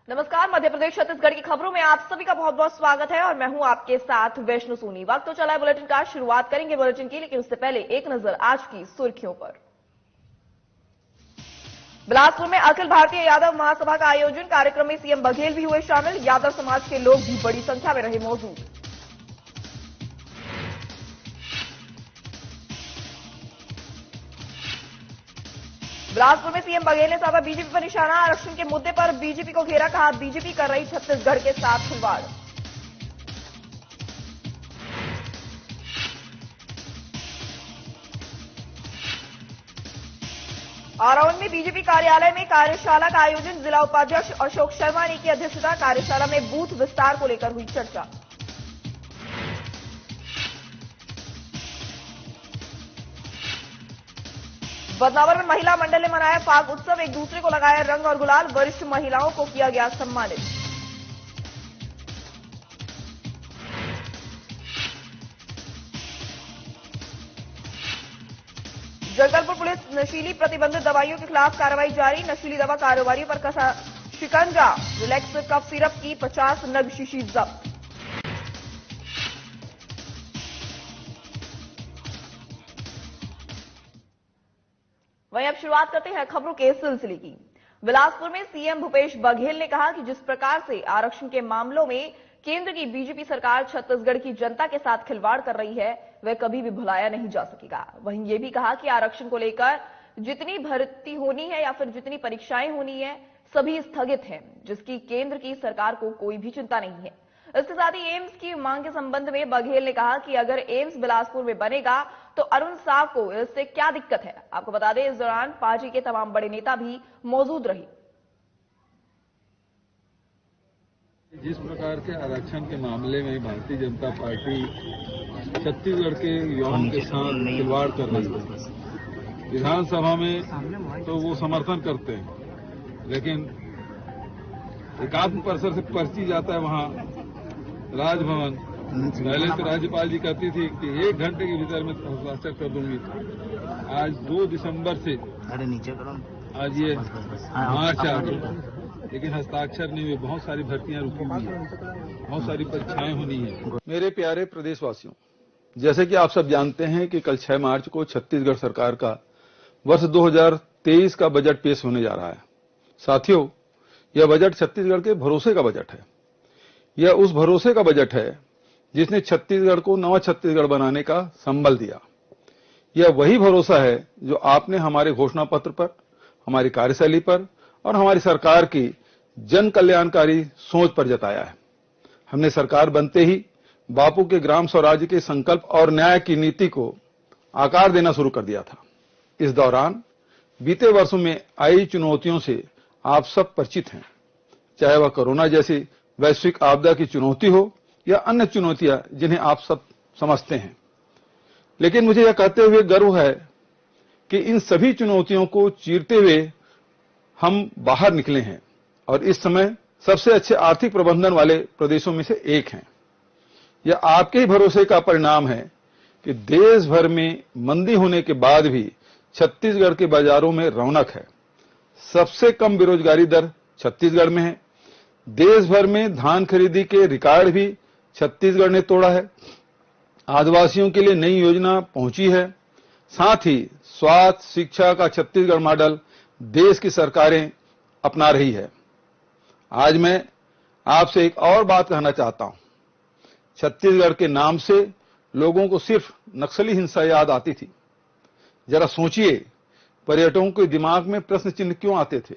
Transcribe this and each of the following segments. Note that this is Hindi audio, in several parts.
नमस्कार, मध्य प्रदेश छत्तीसगढ़ की खबरों में आप सभी का बहुत बहुत स्वागत है और मैं हूं आपके साथ वैष्णु सोनी। वक्त तो चला है बुलेटिन का, शुरुआत करेंगे बुलेटिन की, लेकिन उससे पहले एक नजर आज की सुर्खियों पर। बिलासपुर में अखिल भारतीय यादव महासभा का आयोजन, कार्यक्रम में सीएम बघेल भी हुए शामिल, यादव समाज के लोग भी बड़ी संख्या में रहे मौजूद। बिलासपुर में सीएम बघेल ने साधा बीजेपी पर निशाना, आरक्षण के मुद्दे पर बीजेपी को घेरा, कहा बीजेपी कर रही छत्तीसगढ़ के साथ खिलवाड़। आरावन में बीजेपी कार्यालय में कार्यशाला का आयोजन, जिला उपाध्यक्ष अशोक शर्मा ने की अध्यक्षता, कार्यशाला में बूथ विस्तार को लेकर हुई चर्चा। बदनावर में महिला मंडल ने मनाया फाग उत्सव, एक दूसरे को लगाया रंग और गुलाल, वरिष्ठ महिलाओं को किया गया सम्मानित। जगदलपुर पुलिस नशीली प्रतिबंधित दवाइयों के खिलाफ कार्रवाई जारी, नशीली दवा कारोबारियों पर कसा शिकंजा, रिलैक्स कफ सिरप की 50 नग शीशी जब्त। वहीं अब शुरुआत करते हैं खबरों के सिलसिले की। बिलासपुर में सीएम भूपेश बघेल ने कहा कि जिस प्रकार से आरक्षण के मामलों में केंद्र की बीजेपी सरकार छत्तीसगढ़ की जनता के साथ खिलवाड़ कर रही है, वह कभी भी भुलाया नहीं जा सकेगा। वहीं यह भी कहा कि आरक्षण को लेकर जितनी भर्ती होनी है या फिर जितनी परीक्षाएं होनी है, सभी स्थगित हैं, जिसकी केंद्र की सरकार को कोई भी चिंता नहीं है। इसके साथ ही एम्स की मांग के संबंध में बघेल ने कहा कि अगर एम्स बिलासपुर में बनेगा तो अरुण साव को इससे क्या दिक्कत है। आपको बता दें, इस दौरान पार्टी के तमाम बड़े नेता भी मौजूद रहे। जिस प्रकार के आरक्षण के मामले में भारतीय जनता पार्टी छत्तीसगढ़ के युवाओं के साथ खिलवाड़ कर रही है, विधानसभा में तो वो समर्थन करते हैं, लेकिन एकात्म परिसर से पर्ची जाता है वहां राजभवन। पहले तो राज्यपाल जी कहती थी कि 1 घंटे के भीतर में हस्ताक्षर कर दूंगी। आज 2 दिसंबर से आज ये मार्च आ गई, लेकिन हस्ताक्षर नहीं हुए। बहुत सारी भर्तियां रुकी हुई है, बहुत सारी परीक्षाएं होनी है। मेरे प्यारे प्रदेशवासियों, जैसे कि आप सब जानते हैं कि कल 6 मार्च को छत्तीसगढ़ सरकार का वर्ष 2023 का बजट पेश होने जा रहा है। साथियों, यह बजट छत्तीसगढ़ के भरोसे का बजट है। यह उस भरोसे का बजट है जिसने छत्तीसगढ़ को नवा छत्तीसगढ़ बनाने का संबल दिया। यह वही भरोसा है जो आपने हमारे घोषणा पत्र पर, हमारी कार्यशैली पर और हमारी सरकार की जन कल्याणकारी सोच पर जताया है। हमने सरकार बनते ही बापू के ग्राम स्वराज्य के संकल्प और न्याय की नीति को आकार देना शुरू कर दिया था। इस दौरान बीते वर्षों में आई चुनौतियों से आप सब परिचित हैं, चाहे वह कोरोना जैसी वैश्विक आपदा की चुनौती हो या अन्य चुनौतियां जिन्हें आप सब समझते हैं। लेकिन मुझे यह कहते हुए गर्व है कि इन सभी चुनौतियों को चीरते हुए हम बाहर निकले हैं और इस समय सबसे अच्छे आर्थिक प्रबंधन वाले प्रदेशों में से एक हैं। यह आपके ही भरोसे का परिणाम है कि देश भर में मंदी होने के बाद भी छत्तीसगढ़ के बाजारों में रौनक है। सबसे कम बेरोजगारी दर छत्तीसगढ़ में है। देश भर में धान खरीदी के रिकॉर्ड भी छत्तीसगढ़ ने तोड़ा है। आदिवासियों के लिए नई योजना पहुंची है। साथ ही स्वास्थ्य शिक्षा का छत्तीसगढ़ मॉडल देश की सरकारें अपना रही है। आज मैं आपसे एक और बात कहना चाहता हूं। छत्तीसगढ़ के नाम से लोगों को सिर्फ नक्सली हिंसा याद आती थी। जरा सोचिए, पर्यटकों के दिमाग में प्रश्न चिन्ह क्यों आते थे।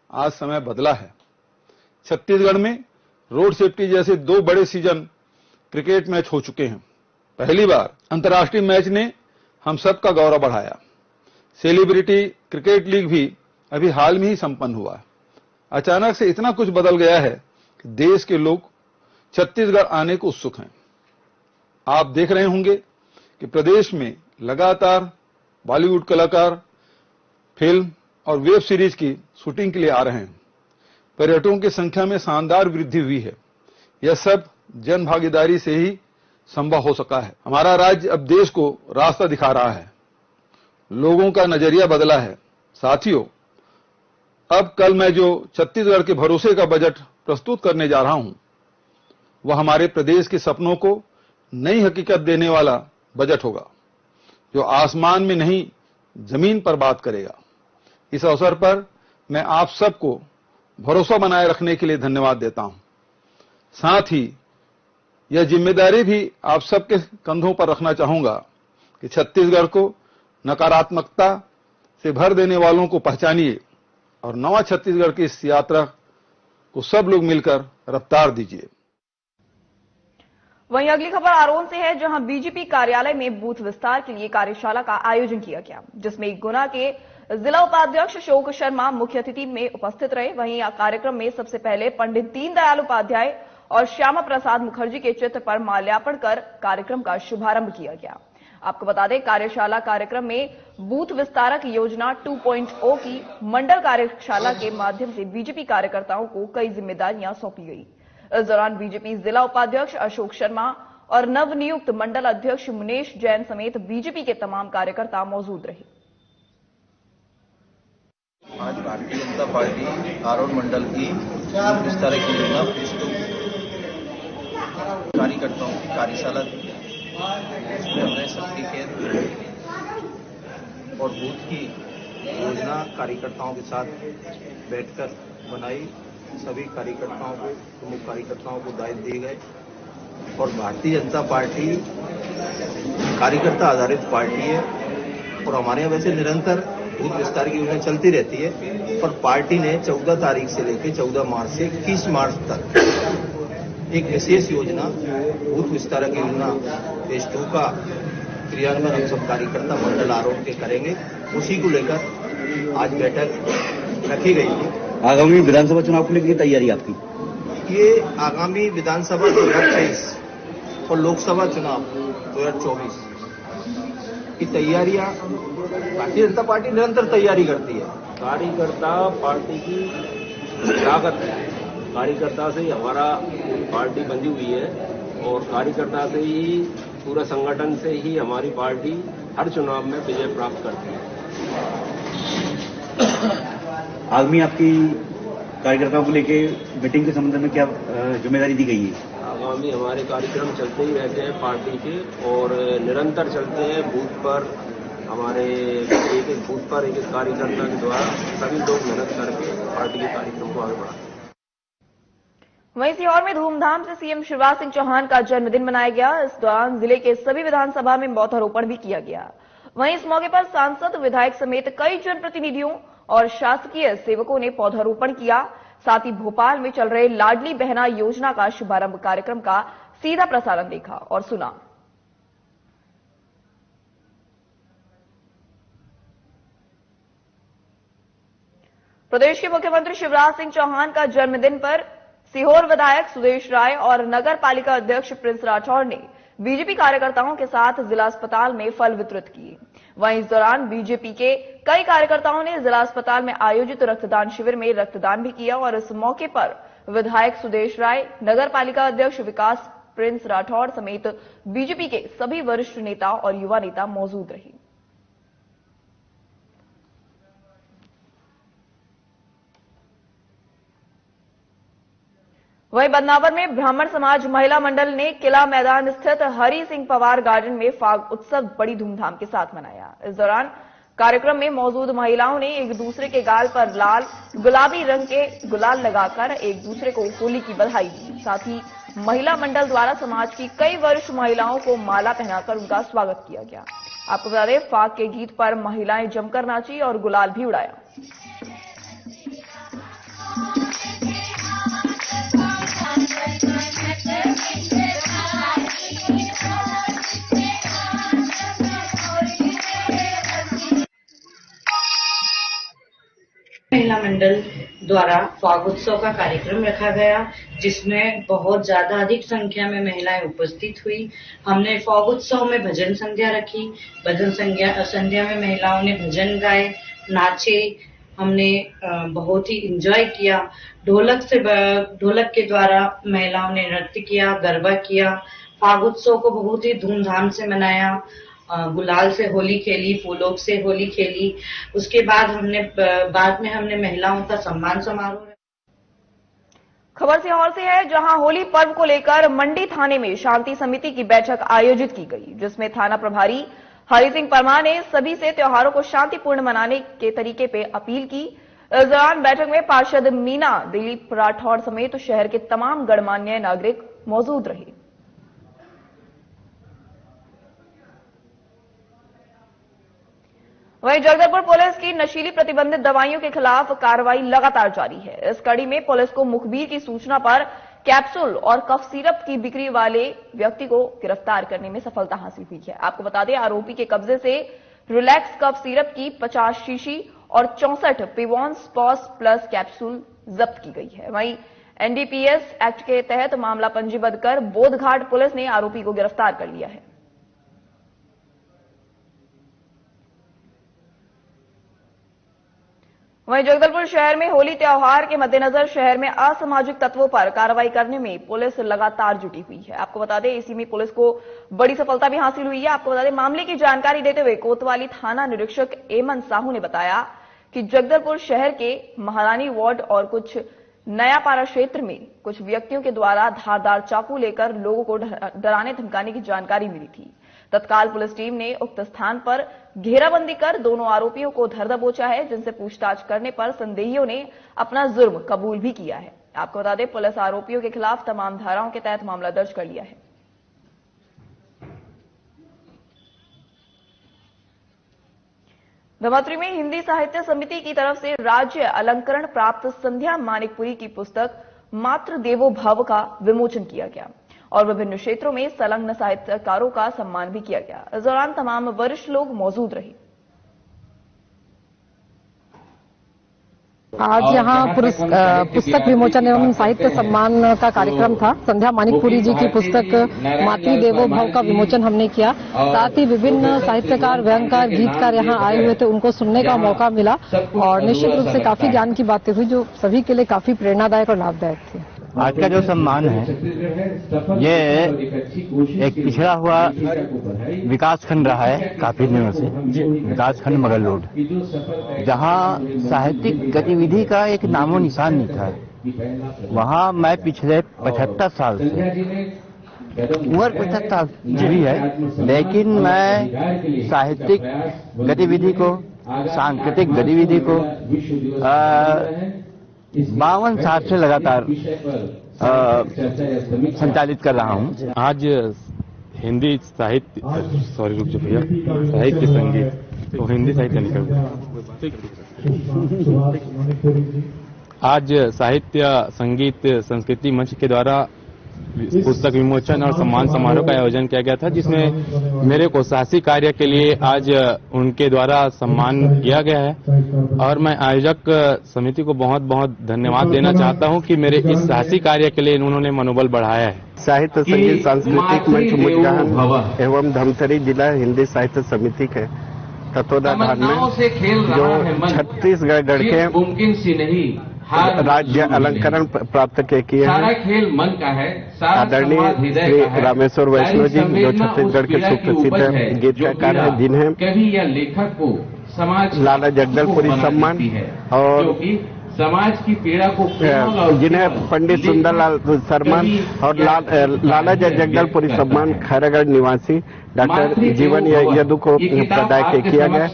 आज समय बदला है। छत्तीसगढ़ में रोड सेफ्टी जैसे 2 बड़े सीजन क्रिकेट मैच हो चुके हैं। पहली बार अंतर्राष्ट्रीय मैच ने हम सब का गौरव बढ़ाया। सेलिब्रिटी क्रिकेट लीग भी अभी हाल में ही संपन्न हुआ। अचानक से इतना कुछ बदल गया है कि देश के लोग छत्तीसगढ़ आने को उत्सुक हैं। आप देख रहे होंगे कि प्रदेश में लगातार बॉलीवुड कलाकार फिल्म और वेब सीरीज की शूटिंग के लिए आ रहे हैं। पर्यटकों की संख्या में शानदार वृद्धि हुई है। यह सब जन भागीदारी से ही संभव हो सका है। हमारा राज्य अब देश को रास्ता दिखा रहा है। लोगों का नजरिया बदला है। साथियों, अब कल मैं जो छत्तीसगढ़ के भरोसे का बजट प्रस्तुत करने जा रहा हूं, वह हमारे प्रदेश के सपनों को नई हकीकत देने वाला बजट होगा, जो आसमान में नहीं जमीन पर बात करेगा। इस अवसर पर मैं आप सबको भरोसा बनाए रखने के लिए धन्यवाद देता हूं। साथ ही यह जिम्मेदारी भी आप सबके कंधों पर रखना चाहूंगा कि छत्तीसगढ़ को नकारात्मकता से भर देने वालों को पहचानिए और नवा छत्तीसगढ़ की इस यात्रा को सब लोग मिलकर रफ्तार दीजिए। वहीं अगली खबर आरोन से है, जहां बीजेपी कार्यालय में बूथ विस्तार के लिए कार्यशाला का आयोजन किया गया, जिसमें गुना के जिला उपाध्यक्ष अशोक शर्मा मुख्य अतिथि में उपस्थित रहे। वहीं कार्यक्रम में सबसे पहले पंडित दीनदयाल उपाध्याय और श्यामा प्रसाद मुखर्जी के चित्र पर माल्यार्पण कर कार्यक्रम का शुभारंभ किया गया। आपको बता दें, कार्यशाला कार्यक्रम में बूथ विस्तारक योजना 2.0 की मंडल कार्यशाला के माध्यम से बीजेपी कार्यकर्ताओं को कई जिम्मेदारियां सौंपी गई। इस दौरान बीजेपी जिला उपाध्यक्ष अशोक शर्मा और नवनियुक्त मंडल अध्यक्ष मुनेश जैन समेत बीजेपी के तमाम कार्यकर्ता मौजूद रहे। आज भारतीय जनता पार्टी आरोन मंडल की बूथ विस्तारक योजना फेज 2 कार्यकर्ताओं की कार्यशाला थी। इसमें हमने सर्टिफिकेट और बूथ की योजना कार्यकर्ताओं के साथ बैठकर बनाई। सभी कार्यकर्ताओं को, प्रमुख कार्यकर्ताओं को दायित्व दिए गए और भारतीय जनता पार्टी कार्यकर्ता आधारित पार्टी है और हमारे यहाँ वैसे निरंतर बूथ विस्तार की योजना चलती रहती है, पर पार्टी ने 14 तारीख से लेकर 14 मार्च से 21 मार्च तक एक विशेष योजना बूथ विस्तारक योजना फेज 2 का क्रियान्वयन हम सब कार्यकर्ता मंडल आरोप के करेंगे। उसी को लेकर आज बैठक रखी गई थी। आगामी विधानसभा चुनाव को लेकर तैयारी आपकी? ये आगामी विधानसभा 2023 और लोकसभा चुनाव 2024 की तैयारियां भारतीय जनता पार्टी निरंतर तैयारी करती है। कार्यकर्ता पार्टी की ताकत है। कार्यकर्ता से ही हमारा पार्टी बंधी हुई है और कार्यकर्ता से ही, पूरा संगठन से ही हमारी पार्टी हर चुनाव में विजय प्राप्त करती है। आगामी आपकी कार्यकर्ताओं को लेके मीटिंग के संबंध में क्या जिम्मेदारी दी गई है? आगामी हमारे कार्यक्रम चलते ही रहते हैं पार्टी के और निरंतर चलते हैं। बूथ पर हमारे एक बूथ पर एक कार्यकर्ता के द्वारा सभी लोग मेहनत करके पार्टी के कार्यक्रम को आगे बढ़ाते हैं। वहीं सीहोर में धूमधाम से सीएम शिवराज सिंह चौहान का जन्मदिन मनाया गया। इस दौरान जिले के सभी विधानसभा में पौधारोपण भी किया गया। वहीं इस मौके पर सांसद, विधायक समेत कई जनप्रतिनिधियों और शासकीय सेवकों ने पौधारोपण किया। साथ ही भोपाल में चल रहे लाडली बहना योजना का शुभारंभ कार्यक्रम का सीधा प्रसारण देखा और सुना। प्रदेश के मुख्यमंत्री शिवराज सिंह चौहान का जन्मदिन पर सीहोर विधायक सुदेश राय और नगर पालिका अध्यक्ष प्रिंस राठौर ने बीजेपी कार्यकर्ताओं के साथ जिला अस्पताल में फल वितरित किए। वहीं इस दौरान बीजेपी के कई कार्यकर्ताओं ने जिला अस्पताल में आयोजित रक्तदान शिविर में रक्तदान भी किया और इस मौके पर विधायक सुदेश राय, नगर पालिका अध्यक्ष विकास प्रिंस राठौर समेत बीजेपी के सभी वरिष्ठ नेता और युवा नेता मौजूद रहे। वहीं बदनावर में ब्राह्मण समाज महिला मंडल ने किला मैदान स्थित हरि सिंह पवार गार्डन में फाग उत्सव बड़ी धूमधाम के साथ मनाया। इस दौरान कार्यक्रम में मौजूद महिलाओं ने एक दूसरे के गाल पर लाल गुलाबी रंग के गुलाल लगाकर एक दूसरे को होली की बधाई दी। साथ ही महिला मंडल द्वारा समाज की कई वरिष्ठ महिलाओं को माला पहनाकर उनका स्वागत किया गया। आपको बता दें, फाग के गीत पर महिलाएं जमकर नाची और गुलाल भी उड़ाया। महिला मंडल द्वारा फाग उत्सव का कार्यक्रम रखा गया, जिसमें बहुत ज्यादा अधिक संख्या में महिलाएं उपस्थित हुई। हमने फाग उत्सव में भजन संध्या रखी। भजन संध्या में महिलाओं ने भजन गाए, नाचे। हमने बहुत ही एंजॉय किया। ढोलक के द्वारा महिलाओं ने नृत्य किया, गरबा किया। फाग उत्सव को बहुत ही धूमधाम से मनाया गुलाल से होली खेली, फूलों से होली खेली। उसके बाद हमने महिलाओं का सम्मान समारोह। खबर सीहोर से है, जहां होली पर्व को लेकर मंडी थाने में शांति समिति की बैठक आयोजित की गई, जिसमें थाना प्रभारी हरि सिंह परमार ने सभी से त्योहारों को शांतिपूर्ण मनाने के तरीके पे अपील की। इस दौरान बैठक में पार्षद मीना दिलीप राठौड़ समेत शहर के तमाम गणमान्य नागरिक मौजूद रहे। वहीं जगदलपुर पुलिस की नशीली प्रतिबंधित दवाइयों के खिलाफ कार्रवाई लगातार जारी है। इस कड़ी में पुलिस को मुखबिर की सूचना पर कैप्सूल और कफ सिरप की बिक्री वाले व्यक्ति को गिरफ्तार करने में सफलता हासिल हुई है। आपको बता दें, आरोपी के कब्जे से रिलैक्स कफ सिरप की 50 शीशी और 64 पिवॉन्स पॉस प्लस कैप्सूल जब्त की गई है। वहीं एनडीपीएस एक्ट के तहत मामला पंजीबद्ध कर बोधघाट पुलिस ने आरोपी को गिरफ्तार कर लिया है। वहीं जगदलपुर शहर में होली त्योहार के मद्देनजर शहर में असामाजिक तत्वों पर कार्रवाई करने में पुलिस लगातार जुटी हुई है। आपको बता दें, इसी में पुलिस को बड़ी सफलता भी हासिल हुई है। आपको बता दें, मामले की जानकारी देते हुए कोतवाली थाना निरीक्षक एमन साहू ने बताया कि जगदलपुर शहर के महारानी वार्ड और कुछ नयापारा क्षेत्र में कुछ व्यक्तियों के द्वारा धारदार चाकू लेकर लोगों को डराने धमकाने की जानकारी मिली थी। तत्काल पुलिस टीम ने उक्त स्थान पर घेराबंदी कर दोनों आरोपियों को धर दबोचा है, जिनसे पूछताछ करने पर संदेहियों ने अपना जुर्म कबूल भी किया है। आपको बता दें, पुलिस आरोपियों के खिलाफ तमाम धाराओं के तहत मामला दर्ज कर लिया है। धमतरी में हिंदी साहित्य समिति की तरफ से राज्य अलंकरण प्राप्त संध्या मानिकपुरी की पुस्तक मातृ देवो भव का विमोचन किया गया और विभिन्न क्षेत्रों में संलग्न साहित्यकारों का सम्मान भी किया गया। इस दौरान तमाम वरिष्ठ लोग मौजूद रहे। आज यहाँ पुस्तक विमोचन एवं साहित्य सम्मान का कार्यक्रम था। संध्या मानिकपुरी जी की पुस्तक मातृ देवो भव का विमोचन हमने किया। साथ ही विभिन्न साहित्यकार, व्यंगकार, गीतकार यहाँ आए हुए थे, उनको सुनने का मौका मिला और निश्चित रूप से काफी ज्ञान की बातें हुई जो सभी के लिए काफी प्रेरणादायक और लाभदायक थी। आज का जो सम्मान है ये एक पिछड़ा हुआ विकास खंड रहा है काफी दिनों से, विकास खंड मगल रोड, जहाँ साहित्यिक गतिविधि का एक नामो निशान नहीं था। वहाँ मैं पिछले 75 साल से, उम्र 75 साल भी है, लेकिन मैं साहित्यिक गतिविधि को, सांस्कृतिक गतिविधि को 52 साल से लगातार संचालित कर रहा हूँ। आज हिंदी साहित्य भैया साहित्य संगीत तो हिंदी साहित्य निकल, आज साहित्य संगीत संस्कृति मंच के द्वारा पुस्तक विमोचन और सम्मान समारोह का आयोजन किया गया था, जिसमें मेरे को साहसी कार्य के लिए आज उनके द्वारा सम्मान किया गया है और मैं आयोजक समिति को बहुत बहुत धन्यवाद देना चाहता हूं कि मेरे इस साहसी कार्य के लिए उन्होंने मनोबल बढ़ाया है। साहित्य संगीत सांस्कृतिक मंच मुजगाह एवं धमतरी जिला हिंदी साहित्य समिति के तत्वाधान में जो छत्तीसगढ़ के मुमकिन सी नहीं राज्य अलंकरण प्राप्त किए हैं आदरणीय श्री रामेश्वर वैष्णव जी, जो छत्तीसगढ़ के सुप्रसिद्ध गीतकार हैं, जिन्हें लाला जगदलपुरी सम्मान और समाज की पीड़ा को जिन्हें पंडित सुंदरलाल शर्मा और लाला जगदलपुरी सम्मान खैरागढ़ निवासी डॉक्टर जीवन यदु को प्रदान किया गया।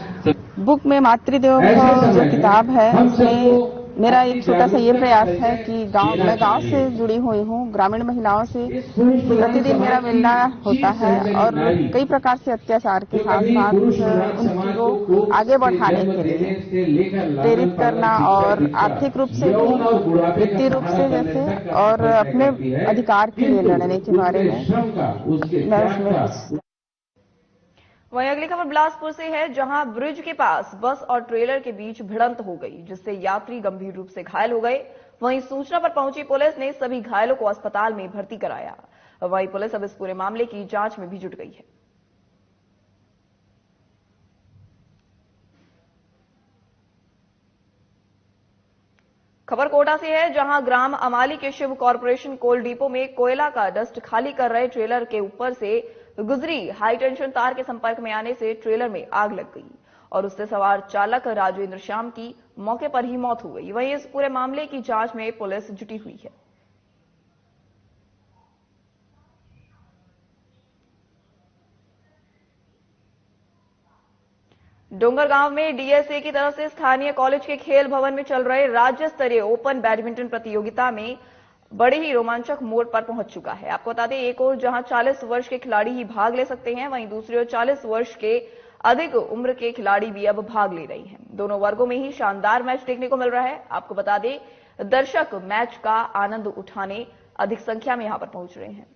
बुक में मातृदेवो भव जो किताब है, उसमें मेरा एक छोटा सा ये प्रयास है कि मैं गांव से जुड़ी हुई हूँ, ग्रामीण महिलाओं से प्रतिदिन मेरा मिलना होता है और कई प्रकार से अत्याचार के साथ साथ उनको आगे बढ़ाने के लिए प्रेरित करना और आर्थिक रूप से भी, वित्तीय रूप से जैसे, और अपने अधिकार के लिए लड़ने के बारे में मैं उसमें। वहीं अगली खबर बिलासपुर से है, जहां ब्रिज के पास बस और ट्रेलर के बीच भिड़ंत हो गई, जिससे यात्री गंभीर रूप से घायल हो गए। वहीं सूचना पर पहुंची पुलिस ने सभी घायलों को अस्पताल में भर्ती कराया। वहीं पुलिस अब इस पूरे मामले की जांच में भी जुट गई है। खबर कोटा से है, जहां ग्राम अमाली के शिव कॉर्पोरेशन कोल डिपो में कोयला का डस्ट खाली कर रहे ट्रेलर के ऊपर से गुजरी हाई टेंशन तार के संपर्क में आने से ट्रेलर में आग लग गई और उससे सवार चालक राजेंद्र श्याम की मौके पर ही मौत हो गई। वहीं इस पूरे मामले की जांच में पुलिस जुटी हुई है। डोंगरगांव में डीएसए की तरफ से स्थानीय कॉलेज के खेल भवन में चल रहे राज्य स्तरीय ओपन बैडमिंटन प्रतियोगिता में बड़े ही रोमांचक मोड़ पर पहुंच चुका है। आपको बता दें, एक ओर जहां 40 वर्ष के खिलाड़ी ही भाग ले सकते हैं, वहीं दूसरी ओर 40 वर्ष के अधिक उम्र के खिलाड़ी भी अब भाग ले रहे हैं। दोनों वर्गों में ही शानदार मैच देखने को मिल रहा है। आपको बता दें, दर्शक मैच का आनंद उठाने अधिक संख्या में यहां पर पहुंच रहे हैं।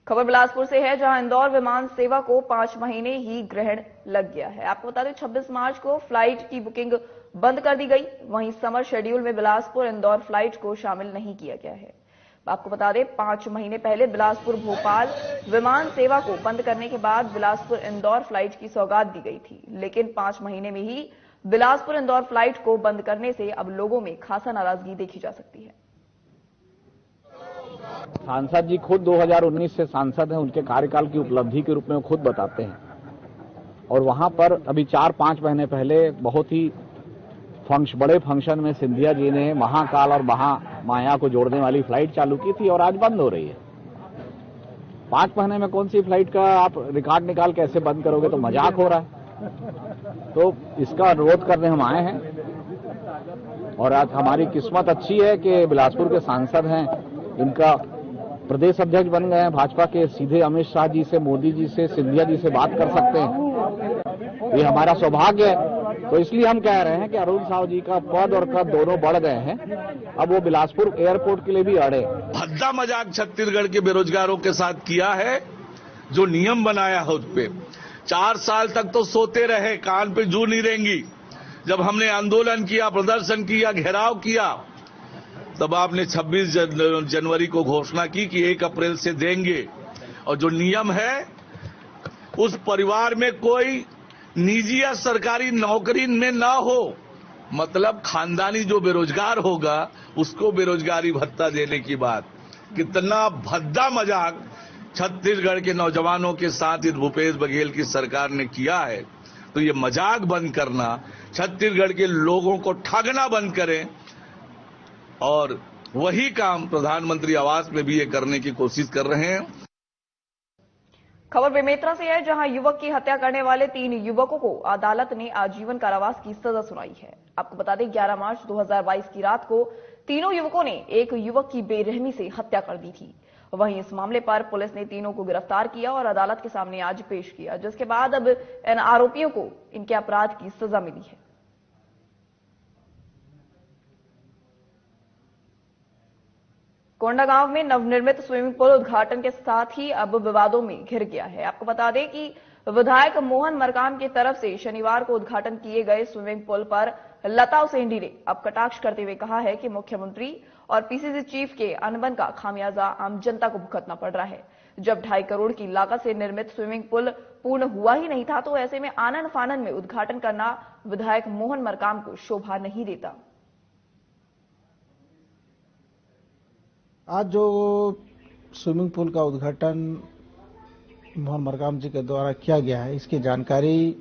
खबर बिलासपुर से है, जहां इंदौर विमान सेवा को 5 महीने ही ग्रहण लग गया है। आपको बता दें, 26 मार्च को फ्लाइट की बुकिंग बंद कर दी गई। वहीं समर शेड्यूल में बिलासपुर इंदौर फ्लाइट को शामिल नहीं किया गया है। आपको बता दें, 5 महीने पहले बिलासपुर भोपाल विमान सेवा को बंद करने के बाद बिलासपुर इंदौर फ्लाइट की सौगात दी गई थी, लेकिन 5 महीने में ही बिलासपुर इंदौर फ्लाइट को बंद करने से अब लोगों में खासा नाराजगी देखी जा सकती है। सांसद जी खुद 2019 से सांसद हैं, उनके कार्यकाल की उपलब्धि के रूप में खुद बताते हैं। और वहां पर अभी 4-5 महीने पहले बहुत ही बड़े फंक्शन में सिंधिया जी ने महाकाल और महामाया को जोड़ने वाली फ्लाइट चालू की थी और आज बंद हो रही है। 5 महीने में कौन सी फ्लाइट का आप रिकॉर्ड निकाल के ऐसे बंद करोगे, तो मजाक हो रहा है। तो इसका अनुरोध करने हम आए हैं और आज हमारी किस्मत अच्छी है कि बिलासपुर के सांसद हैं, इनका प्रदेश अध्यक्ष बन गए हैं भाजपा के, सीधे अमित शाह जी से, मोदी जी से, सिंधिया जी से बात कर सकते हैं। ये हमारा सौभाग्य है। तो इसलिए हम कह रहे हैं कि अरुण साहू जी का पद और कद दोनों बढ़ गए हैं, अब वो बिलासपुर एयरपोर्ट के लिए भी अड़े। भद्दा मजाक छत्तीसगढ़ के बेरोजगारों के साथ किया है, जो नियम बनाया है उस पे 4 साल तक तो सोते रहे, कान पे जू नहीं रहेंगी। जब हमने आंदोलन किया, प्रदर्शन किया, घेराव किया, तब आपने 26 जनवरी को घोषणा की कि 1 अप्रैल से देंगे। और जो नियम है, उस परिवार में कोई निजी या सरकारी नौकरी में ना हो, मतलब खानदानी जो बेरोजगार होगा उसको बेरोजगारी भत्ता देने की बात। कितना भद्दा मजाक छत्तीसगढ़ के नौजवानों के साथ इस भूपेश बघेल की सरकार ने किया है। तो ये मजाक बंद करना, छत्तीसगढ़ के लोगों को ठगना बंद करें और वही काम प्रधानमंत्री आवास में भी ये करने की कोशिश कर रहे हैं। खबर बेमेतरा से है, जहां युवक की हत्या करने वाले 3 युवकों को अदालत ने आजीवन कारावास की सजा सुनाई है। आपको बता दें, 11 मार्च 2022 की रात को तीनों युवकों ने एक युवक की बेरहमी से हत्या कर दी थी। वहीं इस मामले पर पुलिस ने तीनों को गिरफ्तार किया और अदालत के सामने आज पेश किया, जिसके बाद अब इन आरोपियों को इनके अपराध की सजा मिली है। कोंडागांव में नवनिर्मित स्विमिंग पूल उद्घाटन के साथ ही अब विवादों में घिर गया है। आपको बता दें कि विधायक मोहन मरकाम की तरफ से शनिवार को उद्घाटन किए गए स्विमिंग पूल पर लता उसेंडी ने अब कटाक्ष करते हुए कहा है कि मुख्यमंत्री और पीसीसी चीफ के अनबन का खामियाजा आम जनता को भुगतना पड़ रहा है। जब 2.5 करोड़ की लागत से निर्मित स्विमिंग पूल पूर्ण हुआ ही नहीं था, तो ऐसे में आनन फानन में उद्घाटन करना विधायक मोहन मरकाम को शोभा नहीं देता। आज जो स्विमिंग पूल का उद्घाटन मोहन मरकाम जी के द्वारा किया गया है, इसकी जानकारी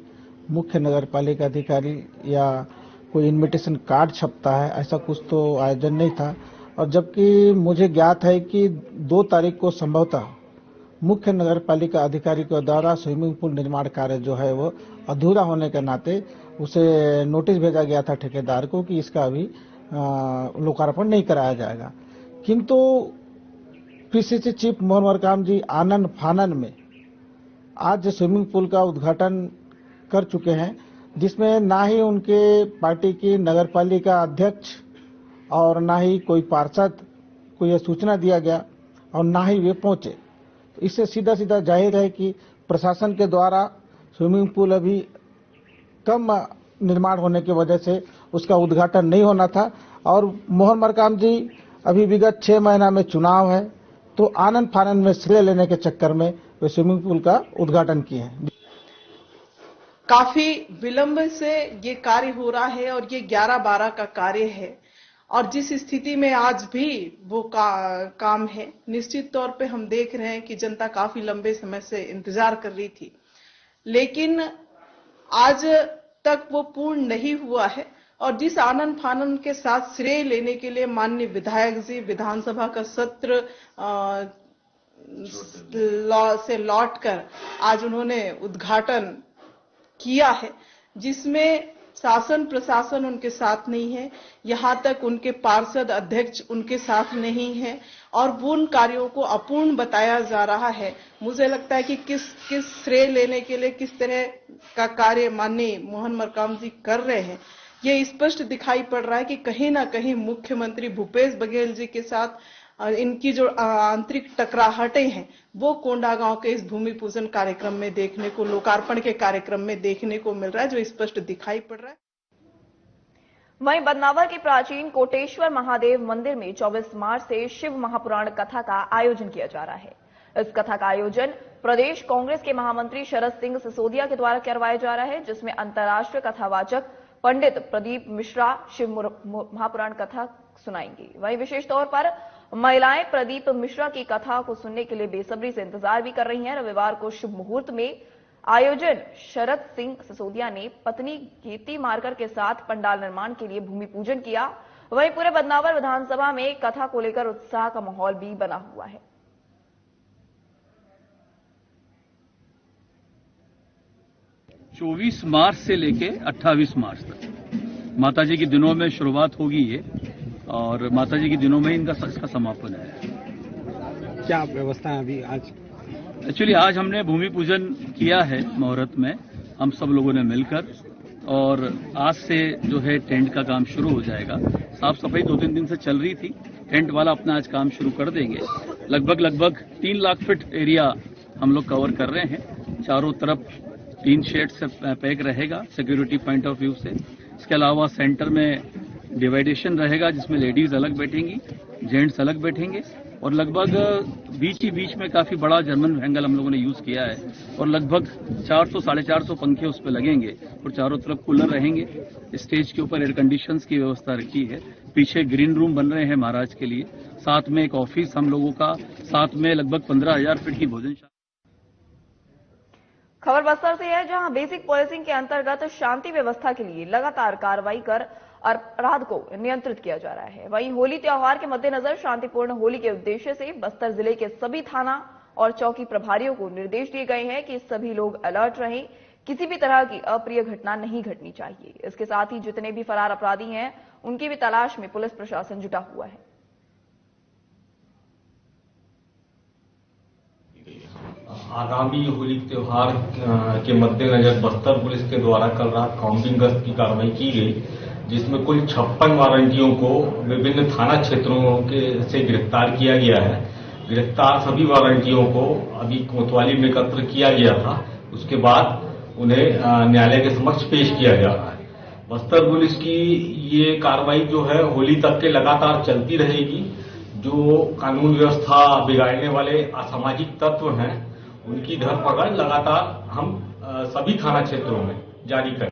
मुख्य नगर पालिका अधिकारी या कोई इनविटेशन कार्ड छपता है, ऐसा कुछ तो आयोजन नहीं था। और जबकि मुझे ज्ञात है कि 2 तारीख को संभवतः मुख्य नगर पालिका अधिकारी के द्वारा स्विमिंग पूल निर्माण कार्य जो है वो अधूरा होने के नाते उसे नोटिस भेजा गया था ठेकेदार को कि इसका अभी लोकार्पण नहीं कराया जाएगा। किंतु पीसीसी चीफ मोहन मरकाम जी आनन फानन में आज स्विमिंग पूल का उद्घाटन कर चुके हैं, जिसमें ना ही उनके पार्टी की नगर पालिका अध्यक्ष और ना ही कोई पार्षद को यह सूचना दिया गया और ना ही वे पहुंचे। तो इससे सीधा सीधा जाहिर है कि प्रशासन के द्वारा स्विमिंग पूल अभी कम निर्माण होने की वजह से उसका उद्घाटन नहीं होना था। और मोहन मरकाम जी अभी विगत 6 महीना में चुनाव है, तो आनंद फानंद में श्रेय लेने के चक्कर में वे स्विमिंग पूल का उद्घाटन किए हैं। काफी विलंब से ये कार्य हो रहा है और ये 11-12 का कार्य है और जिस स्थिति में आज भी वो काम है, निश्चित तौर पे हम देख रहे हैं कि जनता काफी लंबे समय से इंतजार कर रही थी, लेकिन आज तक वो पूर्ण नहीं हुआ है। और जिस आनंद फानंद के साथ श्रेय लेने के लिए माननीय विधायक जी विधानसभा का सत्र से लौटकर आज उन्होंने उद्घाटन किया है, जिसमें शासन प्रशासन उनके साथ नहीं है, यहाँ तक उनके पार्षद अध्यक्ष उनके साथ नहीं है और वो उन कार्यों को अपूर्ण बताया जा रहा है। मुझे लगता है कि किस श्रेय लेने के लिए किस तरह का कार्य माननीय मोहन मरकाम जी कर रहे हैं, ये स्पष्ट दिखाई पड़ रहा है कि कहीं ना कहीं मुख्यमंत्री भूपेश बघेल जी के साथ इनकी जो आंतरिक टकराहटें हैं वो कोंडागांव के इस भूमि पूजन कार्यक्रम में देखने को, लोकार्पण के कार्यक्रम में देखने को मिल रहा है, जो स्पष्ट दिखाई पड़ रहा है। वहीं बदनावर के प्राचीन कोटेश्वर महादेव मंदिर में 24 मार्च से शिव महापुराण कथा का आयोजन किया जा रहा है। इस कथा का आयोजन प्रदेश कांग्रेस के महामंत्री शरद सिंह सिसोदिया के द्वारा करवाया जा रहा है, जिसमें अंतर्राष्ट्रीय कथावाचक पंडित प्रदीप मिश्रा शिव महापुराण कथा सुनाएंगी। वहीं विशेष तौर पर महिलाएं प्रदीप मिश्रा की कथा को सुनने के लिए बेसब्री से इंतजार भी कर रही हैं। रविवार को शुभ मुहूर्त में आयोजन शरद सिंह सिसोदिया ने पत्नी गीती मारकर के साथ पंडाल निर्माण के लिए भूमि पूजन किया। वहीं पूरे बदनावर विधानसभा में कथा को लेकर उत्साह का माहौल भी बना हुआ है। चौबीस मार्च से लेके 28 मार्च तक माताजी के दिनों में शुरुआत होगी ये, और माताजी के दिनों में इनका इसका समापन है। क्या व्यवस्था है अभी? आज एक्चुअली आज हमने भूमि पूजन किया है मुहूर्त में, हम सब लोगों ने मिलकर, और आज से जो है टेंट का काम शुरू हो जाएगा। साफ सफाई 2-3 दिन से चल रही थी, टेंट वाला अपना आज काम शुरू कर देंगे। लगभग 3 लाख फीट एरिया हम लोग कवर कर रहे हैं। चारों तरफ 3 शेड से पैक रहेगा सिक्योरिटी पॉइंट ऑफ व्यू से। इसके अलावा सेंटर में डिवाइडेशन रहेगा, जिसमें लेडीज अलग बैठेंगी, जेंट्स अलग बैठेंगे, और लगभग बीच ही बीच में काफी बड़ा जर्मन एंगल हम लोगों ने यूज किया है, और लगभग 400-450 पंखे उस पर लगेंगे, और चारों तरफ कूलर रहेंगे। स्टेज के ऊपर एयर कंडीशंस की व्यवस्था रखी है। पीछे ग्रीन रूम बन रहे हैं महाराज के लिए, साथ में एक ऑफिस हम लोगों का, साथ में लगभग 15,000 फीट की भोजनशाला। खबर बस्तर से है, जहां बेसिक पुलिसिंग के अंतर्गत शांति व्यवस्था के लिए लगातार कार्रवाई कर अपराध को नियंत्रित किया जा रहा है। वहीं होली त्योहार के मद्देनजर शांतिपूर्ण होली के उद्देश्य से बस्तर जिले के सभी थाना और चौकी प्रभारियों को निर्देश दिए गए हैं कि सभी लोग अलर्ट रहें, किसी भी तरह की अप्रिय घटना नहीं घटनी चाहिए। इसके साथ ही जितने भी फरार अपराधी हैं उनकी भी तलाश में पुलिस प्रशासन जुटा हुआ है। आगामी होली त्योहार के मद्देनजर बस्तर पुलिस के द्वारा कल रात काउंटिंग गश्त की कार्रवाई की गई, जिसमें कुल 56 वारंटियों को विभिन्न थाना क्षेत्रों से गिरफ्तार किया गया है। गिरफ्तार सभी वारंटियों को अभी कोतवाली में एकत्र किया गया था, उसके बाद उन्हें न्यायालय के समक्ष पेश किया जा रहा है। बस्तर पुलिस की ये कार्रवाई जो है होली तक के लगातार चलती रहेगी। जो कानून व्यवस्था बिगाड़ने वाले असामाजिक तत्व हैं उनकी धरपकड़ लगातार हम सभी थाना क्षेत्रों में जारी करें।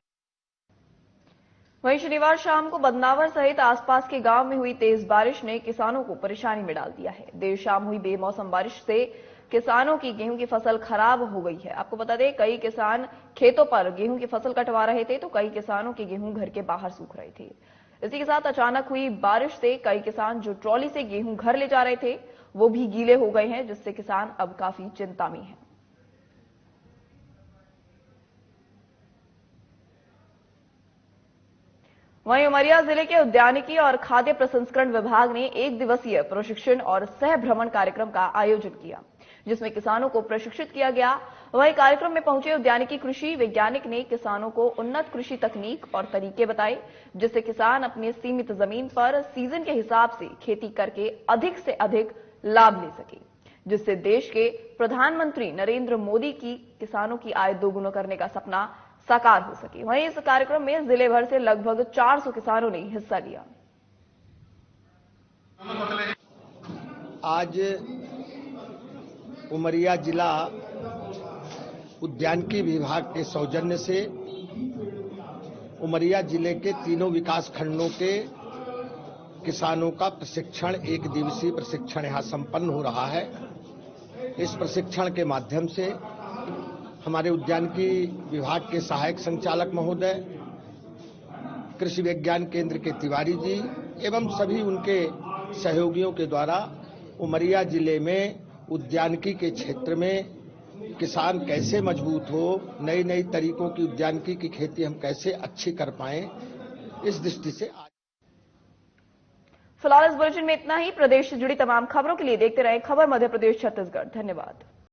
वहीं शनिवार शाम को बदनावर सहित आसपास के गांव में हुई तेज बारिश ने किसानों को परेशानी में डाल दिया है। देर शाम हुई बेमौसम बारिश से किसानों की गेहूं की फसल खराब हो गई है। आपको बता दें, कई किसान खेतों पर गेहूं की फसल कटवा रहे थे, तो कई किसानों के गेहूं घर के बाहर सूख रहे थे। इसी के साथ अचानक हुई बारिश से कई किसान जो ट्रॉली से गेहूं घर ले जा रहे थे वो भी गीले हो गए हैं, जिससे किसान अब काफी चिंता में हैं। वहीं उमरिया जिले के उद्यानिकी और खाद्य प्रसंस्करण विभाग ने 1 दिवसीय प्रशिक्षण और सह भ्रमण कार्यक्रम का आयोजन किया, जिसमें किसानों को प्रशिक्षित किया गया। वहीं कार्यक्रम में पहुंचे उद्यानिकी कृषि वैज्ञानिक ने किसानों को उन्नत कृषि तकनीक और तरीके बताए, जिससे किसान अपनी सीमित जमीन पर सीजन के हिसाब से खेती करके अधिक से अधिक लाभ ले सके, जिससे देश के प्रधानमंत्री नरेंद्र मोदी की किसानों की आय दोगुना करने का सपना साकार हो सके। वहीं इस कार्यक्रम में जिले भर से लगभग 400 किसानों ने हिस्सा लिया। आज उमरिया जिला उद्यानिकी विभाग के सौजन्य से उमरिया जिले के तीनों विकास खंडों के किसानों का प्रशिक्षण, एक दिवसीय प्रशिक्षण यहां संपन्न हो रहा है। इस प्रशिक्षण के माध्यम से हमारे उद्यानिकी विभाग के सहायक संचालक महोदय, कृषि विज्ञान केंद्र के तिवारी जी एवं सभी उनके सहयोगियों के द्वारा उमरिया जिले में उद्यानिकी के क्षेत्र में किसान कैसे मजबूत हो, नई नई तरीकों की उद्यानिकी की खेती हम कैसे अच्छी कर पाएं, इस दृष्टि से फिलहाल इस बुलेटिन में इतना ही। प्रदेश से जुड़ी तमाम खबरों के लिए देखते रहें खबर मध्य प्रदेश छत्तीसगढ़। धन्यवाद।